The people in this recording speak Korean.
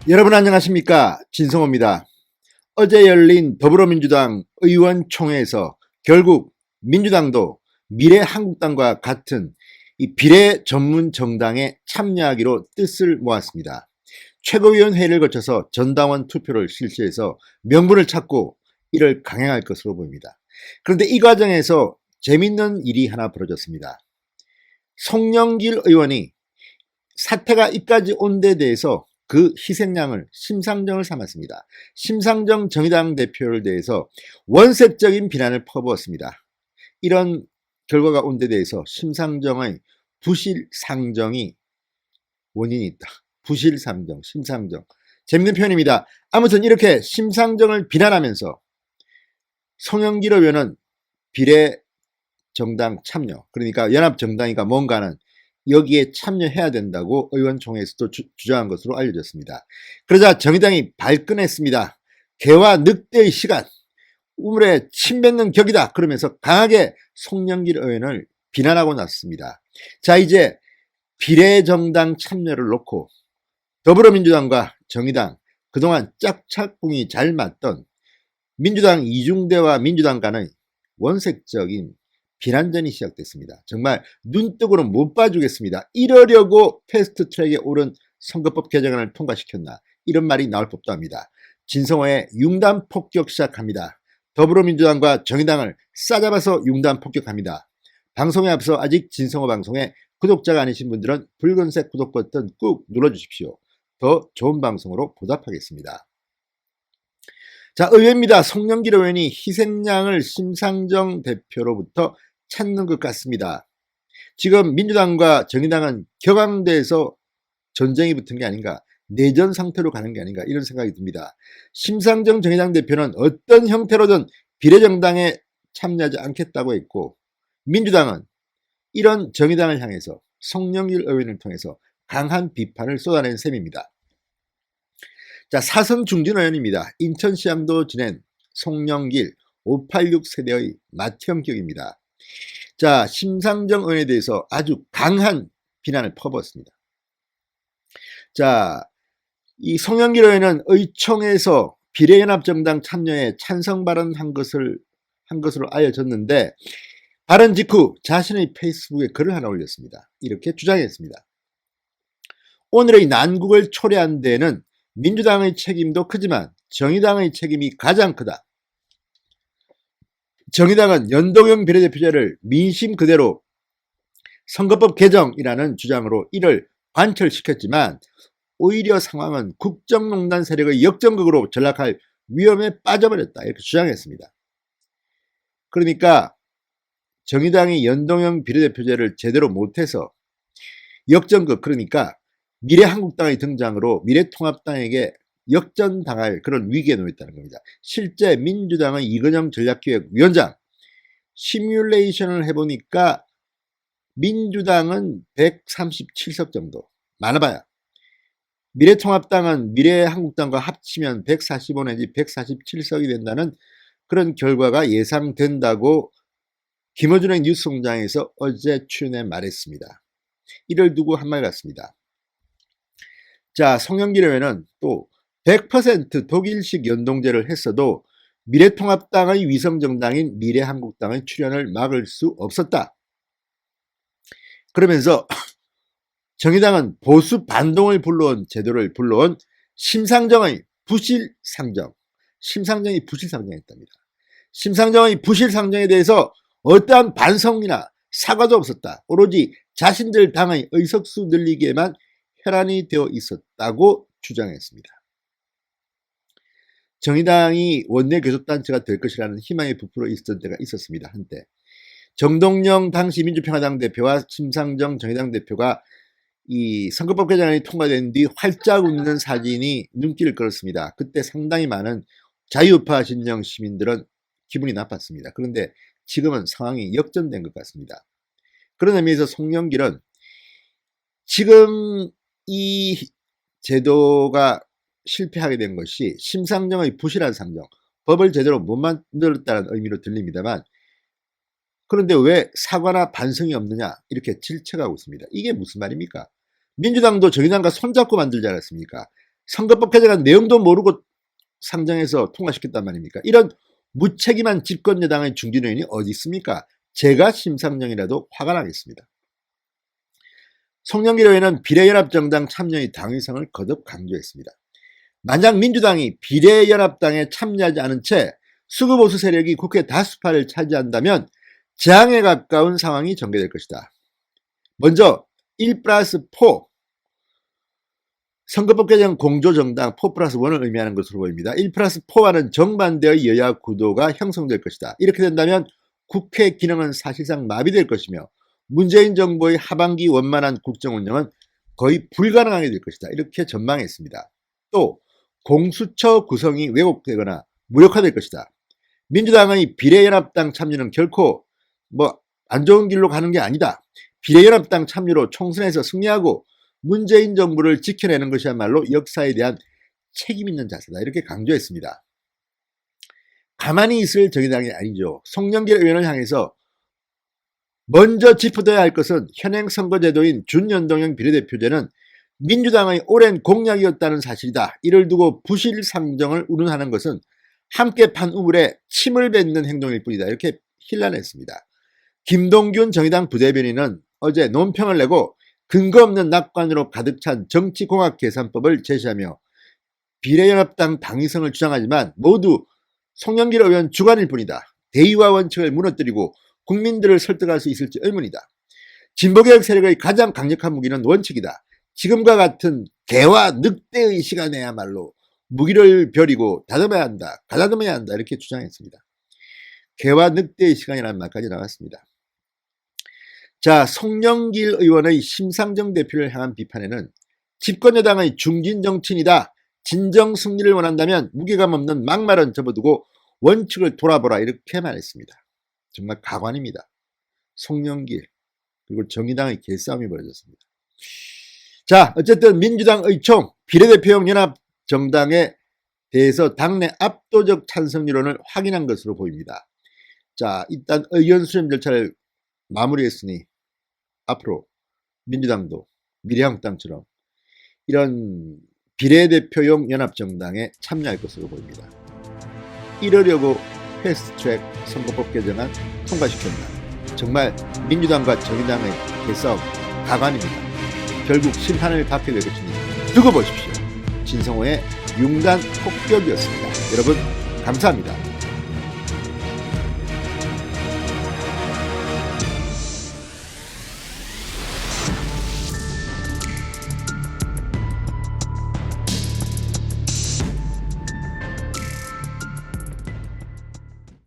여러분 안녕하십니까? 진성호입니다. 어제 열린 더불어민주당 의원총회에서 결국 민주당도 미래한국당과 같은 이 비례 전문 정당에 참여하기로 뜻을 모았습니다. 최고위원 회의를 거쳐서 전당원 투표를 실시해서 명분을 찾고 이를 강행할 것으로 보입니다. 그런데 이 과정에서 재밌는 일이 하나 벌어졌습니다. 송영길 의원이 사태가 이까지 온 데 대해서 그 희생양을 심상정을 삼았습니다. 심상정 정의당 대표를 대해서 원색적인 비난을 퍼부었습니다. 이런 결과가 온 데 대해서 심상정의 부실상정이 원인이 있다. 부실상정, 심상정. 재밌는 표현입니다. 아무튼 이렇게 심상정을 비난하면서 송영길 의원은 비례정당 참여, 그러니까 연합정당이가 뭔가는 여기에 참여해야 된다고 의원총회에서도 주장한 것으로 알려졌습니다. 그러자 정의당이 발끈했습니다. 개와 늑대의 시간, 우물에 침 뱉는 격이다 그러면서 강하게 송영길 의원을 비난하고 났습니다. 자, 이제 비례정당 참여를 놓고 더불어민주당과 정의당, 그동안 짝짝꿍이 잘 맞던 민주당 이중대와 민주당 간의 원색적인 비난전이 시작됐습니다. 정말 눈뜨고는 못 봐주겠습니다. 이러려고 패스트트랙에 오른 선거법 개정안을 통과시켰나, 이런 말이 나올 법도 합니다. 진성호의 융단 폭격 시작합니다. 더불어민주당과 정의당을 싸잡아서 융단 폭격합니다. 방송에 앞서 아직 진성호 방송에 구독자가 아니신 분들은 붉은색 구독 버튼 꾹 눌러주십시오. 더 좋은 방송으로 보답하겠습니다. 자, 의외입니다. 송영길 의원이 희생양을 심상정 대표로부터 찾는 것 같습니다. 지금 민주당과 정의당은 격앙돼서 전쟁이 붙은 게 아닌가, 내전 상태로 가는 게 아닌가, 이런 생각이 듭니다. 심상정 정의당 대표는 어떤 형태로든 비례정당에 참여하지 않겠다고 했고, 민주당은 이런 정의당을 향해서 송영길 의원을 통해서 강한 비판을 쏟아낸 셈입니다. 자, 사선 중진 의원입니다. 인천시장도 지낸 송영길 586 세대의 맏형격입니다. 자, 심상정 의원에 대해서 아주 강한 비난을 퍼부었습니다. 자, 이 송영길 의원은 의총에서 비례연합정당 참여에 찬성 발언한 것으로 알려졌는데, 발언 직후 자신의 페이스북에 글을 하나 올렸습니다. 이렇게 주장했습니다. 오늘의 난국을 초래한 데는 민주당의 책임도 크지만 정의당의 책임이 가장 크다. 정의당은 연동형 비례대표제를 민심 그대로 선거법 개정이라는 주장으로 이를 관철시켰지만 오히려 상황은 국정농단 세력의 역전극으로 전락할 위험에 빠져버렸다, 이렇게 주장했습니다. 그러니까 정의당이 연동형 비례대표제를 제대로 못해서 역전극, 그러니까 미래한국당의 등장으로 미래통합당에게 역전당할 그런 위기에 놓였다는 겁니다. 실제 민주당의 이건영 전략기획위원장 시뮬레이션을 해보니까 민주당은 137석 정도, 많아봐야. 미래통합당은 미래한국당과 합치면 145 내지 147석이 된다는 그런 결과가 예상된다고 김어준의 뉴스공장에서 어제 출연해 말했습니다. 이를 두고 한 말 같습니다. 자, 송영길 의원은 또 100% 독일식 연동제를 했어도 미래통합당의 위성정당인 미래한국당의 출현을 막을 수 없었다. 그러면서 정의당은 보수 반동을 불러온 제도를 불러온 심상정의 부실상정, 심상정이 부실상정했답니다. 심상정의 부실상정에 대해서 어떠한 반성이나 사과도 없었다. 오로지 자신들 당의 의석수 늘리기에만 혈안이 되어 있었다고 주장했습니다. 정의당이 원내 교섭단체가 될 것이라는 희망에 부풀어 있었던 때가 있었습니다. 한때 정동영 당시 민주평화당 대표와 심상정 정의당 대표가 이 선거법 개정안이 통과된 뒤 활짝 웃는 사진이 눈길을 끌었습니다. 그때 상당히 많은 자유우파 진영 시민들은 기분이 나빴습니다. 그런데 지금은 상황이 역전된 것 같습니다. 그런 의미에서 송영길은 지금 이 제도가 실패하게 된 것이 심상정의 부실한 상정, 법을 제대로 못 만들었다는 의미로 들립니다만, 그런데 왜 사과나 반성이 없느냐, 이렇게 질책하고 있습니다. 이게 무슨 말입니까? 민주당도 정의당과 손잡고 만들지 않았습니까? 선거법 개정안 내용도 모르고 상정해서 통과시켰단 말입니까? 이런 무책임한 집권 여당의 중진 의원이 어디 있습니까? 제가 심상정이라도 화가 나겠습니다. 송영길 의원은 비례연합정당 참여의 당위성을 거듭 강조했습니다. 만약 민주당이 비례연합당에 참여하지 않은 채 수구보수 세력이 국회 다수파를 차지한다면 재앙에 가까운 상황이 전개될 것이다. 먼저 1+4 선거법 개정 공조정당 4+1을 의미하는 것으로 보입니다. 1+4와는 정반대의 여야 구도가 형성될 것이다. 이렇게 된다면 국회 기능은 사실상 마비될 것이며 문재인 정부의 하반기 원만한 국정 운영은 거의 불가능하게 될 것이다. 이렇게 전망했습니다. 또 공수처 구성이 왜곡되거나 무력화될 것이다. 민주당의 비례연합당 참여는 결코 안 좋은 길로 가는 게 아니다. 비례연합당 참여로 총선에서 승리하고 문재인 정부를 지켜내는 것이야말로 역사에 대한 책임 있는 자세다. 이렇게 강조했습니다. 가만히 있을 정의당이 아니죠. 송영길 의원을 향해서 먼저 짚어둬야 할 것은 현행 선거제도인 준연동형 비례대표제는 민주당의 오랜 공약이었다는 사실이다. 이를 두고 부실 상정을 운운하는 것은 함께 판 우물에 침을 뱉는 행동일 뿐이다. 이렇게 힐난했습니다. 김동균 정의당 부대변인은 어제 논평을 내고 근거 없는 낙관으로 가득 찬 정치공학 계산법을 제시하며 비례연합당 당위성을 주장하지만 모두 송영길 의원 주관일 뿐이다. 대의와 원칙을 무너뜨리고 국민들을 설득할 수 있을지 의문이다. 진보개혁 세력의 가장 강력한 무기는 원칙이다. 지금과 같은 개와 늑대의 시간에야말로 무기를 버리고 가다듬어야 한다. 이렇게 주장했습니다. 개와 늑대의 시간이라는 말까지 나왔습니다. 자, 송영길 의원의 심상정 대표를 향한 비판에는 집권여당의 중진 정치인이다. 진정 승리를 원한다면 무게감 없는 막말은 접어두고 원칙을 돌아보라. 이렇게 말했습니다. 정말 가관입니다. 송영길 그리고 정의당의 개싸움이 벌어졌습니다. 자, 어쨌든 민주당의 총 비례대표형 연합정당에 대해서 당내 압도적 찬성률을 확인한 것으로 보입니다. 자, 일단 의견 수렴 절차를 마무리했으니 앞으로 민주당도 미래한국당처럼 이런 비례대표용 연합정당에 참여할 것으로 보입니다. 이러려고 패스트트랙 선거법 개정안 통과시켰나. 정말 민주당과 정의당의 개싸움 가관입니다. 결국 심판을 받게 될 것이니 두고 보십시오. 진성호의 융단 폭격이었습니다. 여러분 감사합니다.